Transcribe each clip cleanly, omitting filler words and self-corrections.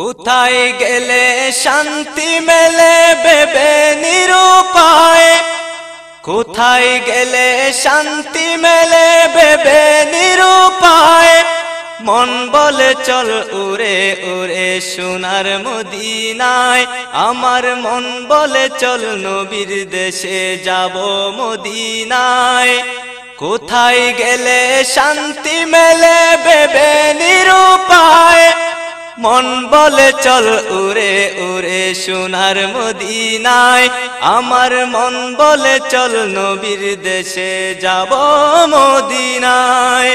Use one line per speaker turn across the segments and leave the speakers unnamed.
কোথায় গেলে শান্তি মেলে ভেবে নিরুপায়, কোথায় গেলে শান্তি মেলে ভেবে নিরুপায়। মন বলে চল উড়ে উড়ে সোনার মদিনায়, আমার মন বলে চল নবীর দেশে যাব মদিনায়। কোথায় গেলে শান্তি মেলে ভেবে নিরুপায়, মন বলে চল উড়ে উড়ে সোনার মদিনায়, আমার মন বলে চল নবীর দেশে যাব মদিনায়।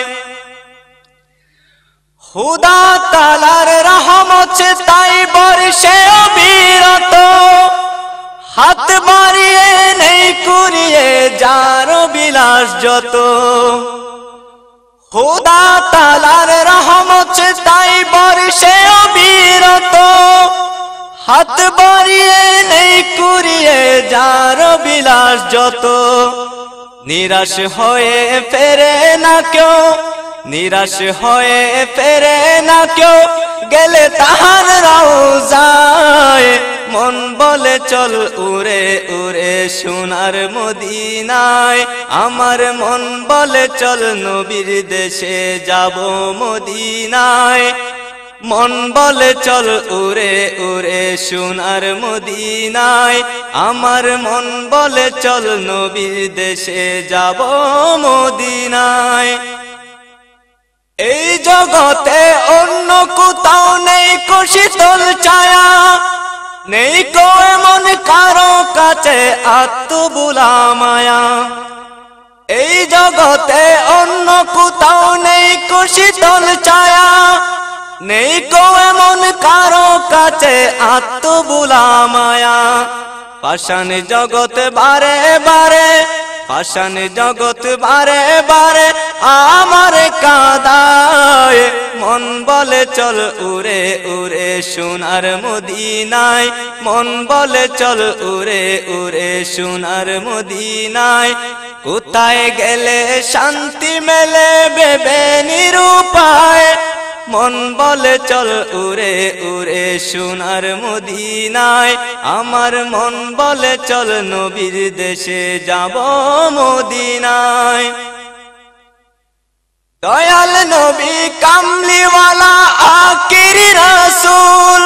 খুদা তাআলার রহমত তাই বর্ষে অবিরত, হাত বাড়িয়ে নেই কুড়িয়ে যার বিলাস যত। খুদা তাআলার রহমত তাই বর্ষে অবিরত, হাত বাড়িয়ে নেই কুড়িয়ে যার বিলাস যত। নিরাশ হয়ে ফেরে না কেউ, নিরাশ হয়ে ফেরে না কেউ, গেলে তাহার রওজায়। মন বলে চল উড়ে উড়ে সোনার মদিনায়, আমার মন বলে চল নবীর দেশে যাব মদিনায়। মন বলে চল উড়ে উড়ে সোনার মদিনায়, আমার মন বলে চল নবীর দেশে যাব মদিনায়। এই জগতে অন্য কোথাও নেই কো শীতল ছায়া, নেই কো এমন কারো কাছে আত্মবুলা মায়া। এই জগতে অন্য কোথাও নেই কো শীতল ছায়া, নেই কো এমন কারো কাছে আত্মবুলা মায়া। পাষাণ জগৎ বারে বারে, পাষাণ জগৎ বারে বারে আমার কাঁদায়। মন বলে চল উড়ে উড়ে সোনার মদিনায়, মন বলে চল উড়ে উড়ে সোনার মদিনায়। কোথায় গেলে শান্তি মেলে ভেবে নিরুপায়, মন বলে চল উড়ে উড়ে সোনার মদিনায়, আমার মন বলে চল নবীর দেশে যাব মদিনায়। দয়াল নবী কামলিওয়ালা আখিরি রাসূল,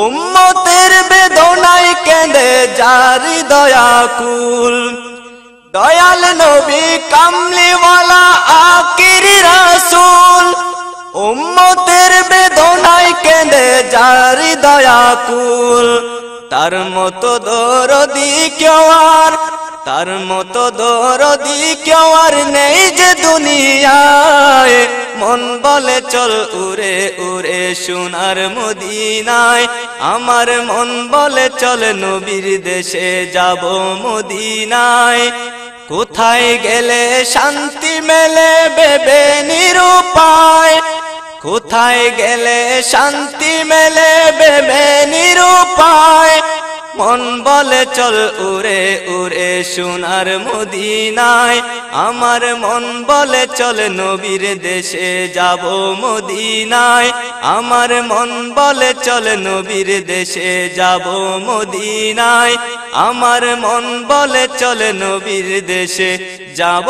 উম্মতের বেদনায় কেঁদে যার দয়াকুল। দয়াল নবী কামলিওয়ালা আখিরি রাসূল, উম্মতের বেদনায় কেঁদে যার দয়াকুল। তার মতো দরদি কেউ আর, তার মতো দরদি কেউ আর নেই যে দুনিয়ায়। মন বলে চল উড়ে উড়ে সোনার মদিনায়, আমার মন বলে চল নবীর দেশে যাব মদিনায়। কোথায় গেলে শান্তি মেলে ভেবে নিরুপায়, কোথায় গেলে শান্তি মেলে ভেবে নিরুপায়। মন বলে চল উড়ে উড়ে সোনার মদিনায়, আমার মন বলে চল নবীর দেশে যাব মদিনায়, আমার মন বলে চল নবীর দেশে যাব মদিনায়, আমার মন বলে চল নবীর দেশে যাব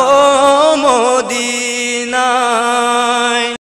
মদিনায়।